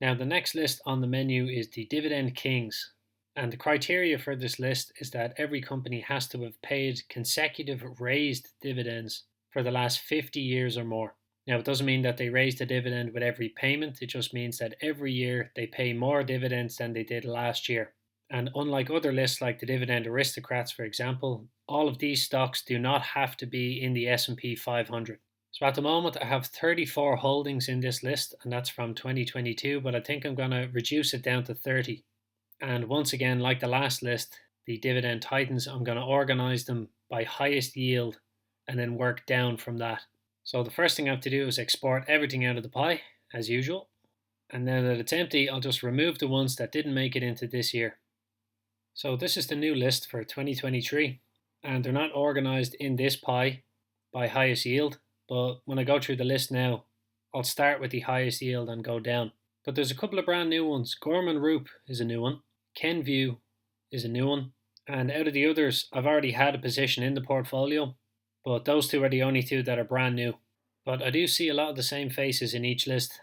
Now, the next list on the menu is the Dividend Kings. And the criteria for this list is that every company has to have paid consecutive raised dividends for the last 50 years or more. Now, it doesn't mean that they raise the dividend with every payment, it just means that every year they pay more dividends than they did last year. And unlike other lists like the Dividend Aristocrats, for example, all of these stocks do not have to be in the S&P 500. So at the moment, I have 34 holdings in this list, and that's from 2022, but I think I'm going to reduce it down to 30. And once again, like the last list, the Dividend Titans, I'm going to organize them by highest yield and then work down from that. So the first thing I have to do is export everything out of the pie, as usual. And now that it's empty, I'll just remove the ones that didn't make it into this year. So this is the new list for 2023, and they're not organized in this pie by highest yield. But when I go through the list now, I'll start with the highest yield and go down. But there's a couple of brand new ones. Gorman Roop is a new one. Kenvue is a new one. And out of the others, I've already had a position in the portfolio. But those two are the only two that are brand new. But I do see a lot of the same faces in each list.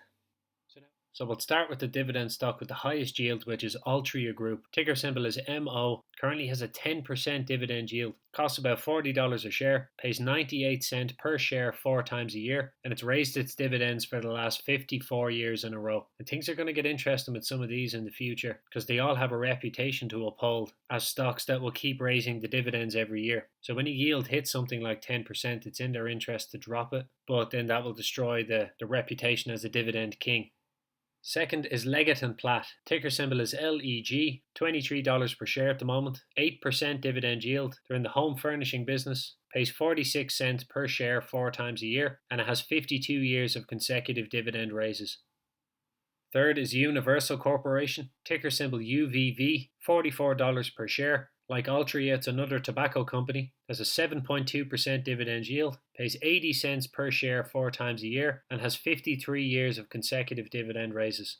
So we'll start with the dividend stock with the highest yield, which is Altria Group. Ticker symbol is MO. Currently has a 10% dividend yield. Costs about $40 a share. Pays 98 cents per share 4 times a year. And it's raised its dividends for the last 54 years in a row. And things are going to get interesting with some of these in the future because they all have a reputation to uphold as stocks that will keep raising the dividends every year. So when a yield hits something like 10%, it's in their interest to drop it. But then that will destroy the reputation as a dividend king. Second is Leggett Platt. Ticker symbol is LEG. $23 per share at the moment. 8% dividend yield. They're in the home furnishing business. Pays 46 cents per share 4 times a year. And it has 52 years of consecutive dividend raises. Third is Universal Corporation. Ticker symbol UVV. $44 per share. Like Altria, it's another tobacco company. Has a 7.2% dividend yield, pays 80 cents per share 4 times a year, and has 53 years of consecutive dividend raises.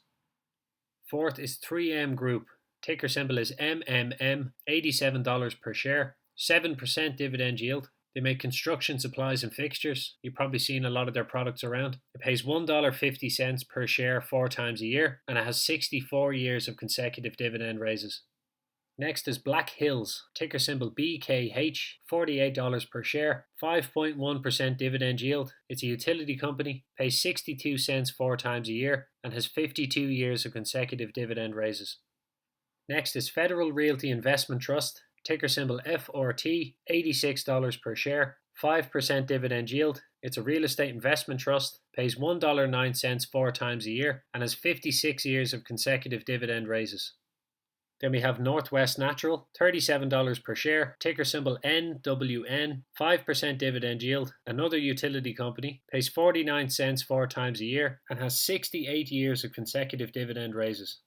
Fourth is 3M Group. Ticker symbol is MMM, $87 per share, 7% dividend yield. They make construction supplies and fixtures. You've probably seen a lot of their products around. It pays $1.50 per share 4 times a year, and it has 64 years of consecutive dividend raises. Next is Black Hills, ticker symbol BKH, $48 per share, 5.1% dividend yield. It's a utility company, pays 62 cents 4 times a year, and has 52 years of consecutive dividend raises. Next is Federal Realty Investment Trust, ticker symbol FRT, $86 per share, 5% dividend yield. It's a real estate investment trust, pays $1.09 4 times a year, and has 56 years of consecutive dividend raises. Then we have Northwest Natural, $37 per share, ticker symbol NWN, 5% dividend yield, another utility company, pays 49 cents 4 times a year, and has 68 years of consecutive dividend raises.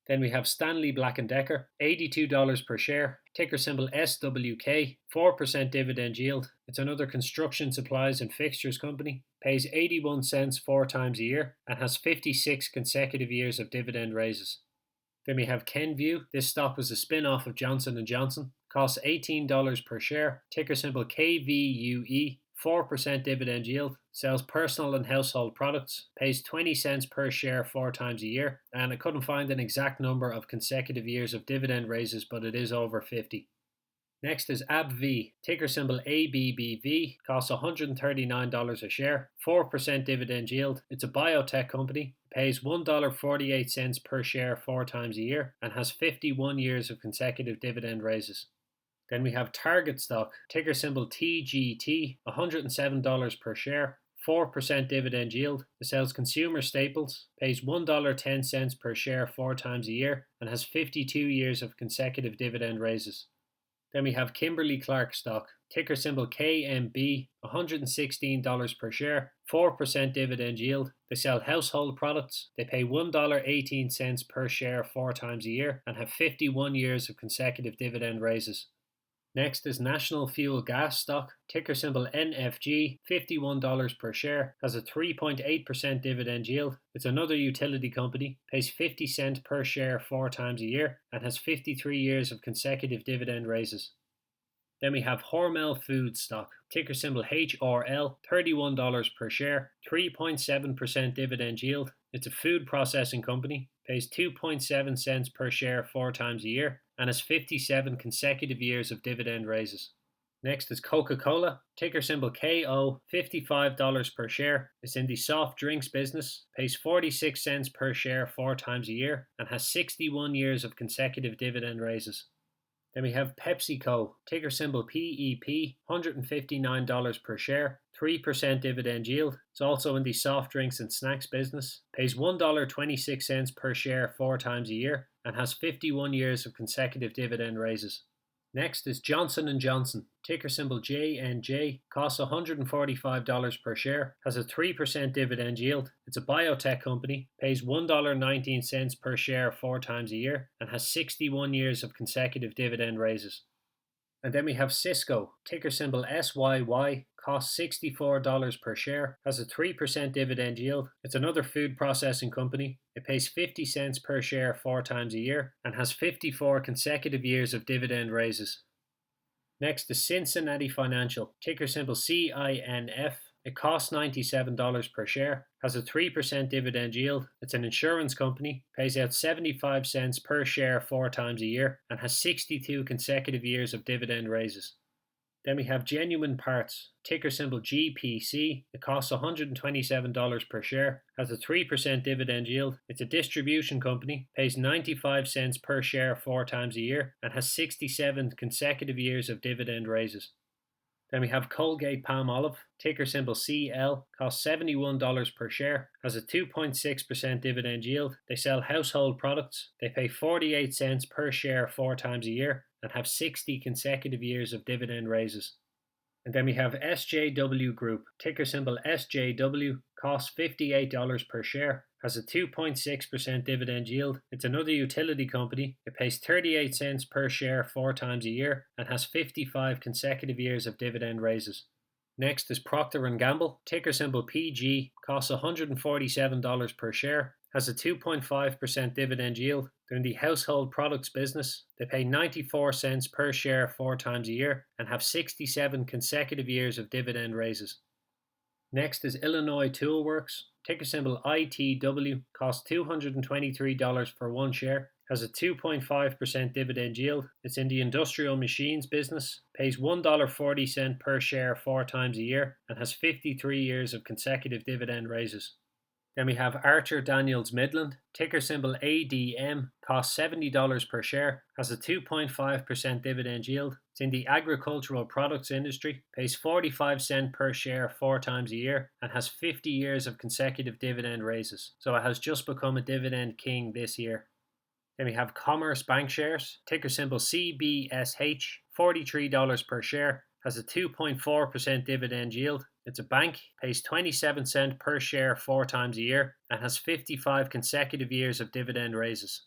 Then we have Stanley Black & Decker, $82 per share, ticker symbol SWK, 4% dividend yield. It's another construction supplies and fixtures company, pays 81 cents 4 times a year, and has 56 consecutive years of dividend raises. Then we have Kenvue. This stock was a spin-off of Johnson & Johnson. Costs $18 per share. Ticker symbol KVUE. 4% dividend yield. Sells personal and household products. Pays 20 cents per share 4 times a year. And I couldn't find an exact number of consecutive years of dividend raises, but it is over 50. Next is AbbVie, ticker symbol ABBV, costs $139 a share, 4% dividend yield. It's a biotech company, pays $1.48 per share 4 times a year, and has 51 years of consecutive dividend raises. Then we have Target stock, ticker symbol TGT, $107 per share, 4% dividend yield. It sells consumer staples, pays $1.10 per share 4 times a year, and has 52 years of consecutive dividend raises. Then we have Kimberly-Clark stock, ticker symbol KMB, $116 per share, 4% dividend yield. They sell household products. They pay $1.18 per share 4 times a year and have 51 years of consecutive dividend raises. Next is National Fuel Gas stock, ticker symbol NFG, $51 per share, has a 3.8% dividend yield. It's another utility company, pays 50 cents per share 4 times a year, and has 53 years of consecutive dividend raises. Then we have Hormel Food stock, ticker symbol HRL, $31 per share, 3.7% dividend yield. It's a food processing company, pays 2.7 cents per share 4 times a year, and has 57 consecutive years of dividend raises. Next is Coca-Cola, ticker symbol KO, $55 per share. It's in the soft drinks business, pays 46 cents per share 4 times a year, and has 61 years of consecutive dividend raises. Then we have PepsiCo, ticker symbol PEP, $159 per share, 3% dividend yield. It's also in the soft drinks and snacks business, pays $1.26 per share 4 times a year, and has 51 years of consecutive dividend raises. Next is Johnson & Johnson, ticker symbol JNJ, costs $145 per share, has a 3% dividend yield. It's a biotech company, pays $1.19 per share 4 times a year, and has 61 years of consecutive dividend raises. And then we have Cisco, ticker symbol SYY, costs $64 per share, has a 3% dividend yield. It's another food processing company. It pays 50 cents per share 4 times a year and has 54 consecutive years of dividend raises. Next is Cincinnati Financial, ticker symbol CINF. It costs $97 per share, has a 3% dividend yield. It's an insurance company, pays out 75 cents per share 4 times a year, and has 62 consecutive years of dividend raises. Then we have Genuine Parts, ticker symbol GPC. It costs $127 per share, has a 3% dividend yield. It's a distribution company, pays 95 cents per share 4 times a year, and has 67 consecutive years of dividend raises. Then we have Colgate Palmolive, ticker symbol CL, costs $71 per share, has a 2.6% dividend yield. They sell household products. They pay 48 cents per share 4 times a year and have 60 consecutive years of dividend raises. And then we have SJW Group, ticker symbol SJW, costs $58 per share, has a 2.6% dividend yield. It's another utility company. It pays 38 cents per share 4 times a year and has 55 consecutive years of dividend raises. Next is Procter & Gamble, ticker symbol PG, costs $147 per share, has a 2.5% dividend yield. They're in the household products business. They pay 94 cents per share 4 times a year and have 67 consecutive years of dividend raises. Next is Illinois Tool Works, ticker symbol ITW, costs $223 for 1 share, has a 2.5% dividend yield. It's in the industrial machines business, pays $1.40 per share 4 times a year, and has 53 years of consecutive dividend raises. Then we have Archer Daniels Midland, ticker symbol ADM, costs $70 per share, has a 2.5% dividend yield. It's in the agricultural products industry, pays 45 cents per share 4 times a year, and has 50 years of consecutive dividend raises. So it has just become a dividend king this year. Then we have Commerce Bank shares, ticker symbol CBSH, $43 per share, has a 2.4% dividend yield. It's a bank, pays 27 cents per share 4 times a year, and has 55 consecutive years of dividend raises.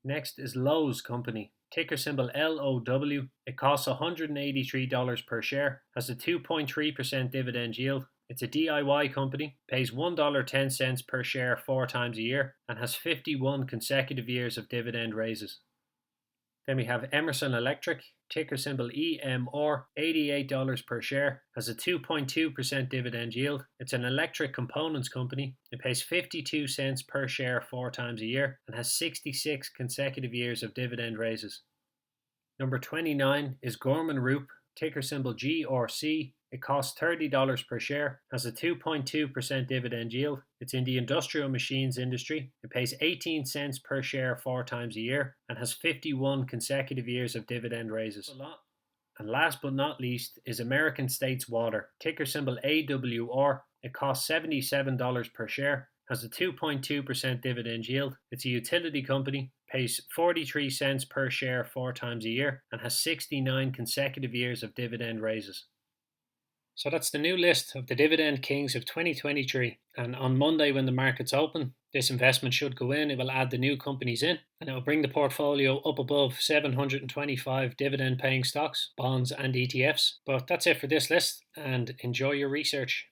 Next is Lowe's Company, ticker symbol LOW. It costs $183 per share, has a 2.3% dividend yield. It's a DIY company, pays $1.10 per share 4 times a year, and has 51 consecutive years of dividend raises. Then we have Emerson Electric, ticker symbol EMR, $88 per share, has a 2.2% dividend yield. It's an electric components company. It pays 52 cents per share 4 times a year and has 66 consecutive years of dividend raises. Number 29 is Gorman Rupp, ticker symbol GRC. It costs $30 per share, has a 2.2% dividend yield. It's in the industrial machines industry. It pays 18 cents per share 4 times a year and has 51 consecutive years of dividend raises. And last but not least is American States Water, ticker symbol AWR. It costs $77 per share, has a 2.2% dividend yield. It's a utility company, pays 43 cents per share 4 times a year and has 69 consecutive years of dividend raises. So that's the new list of the Dividend Kings of 2023. And on Monday, when the markets open, this investment should go in. It will add the new companies in, and it will bring the portfolio up above 725 dividend paying stocks, bonds, and ETFs. But that's it for this list, and enjoy your research.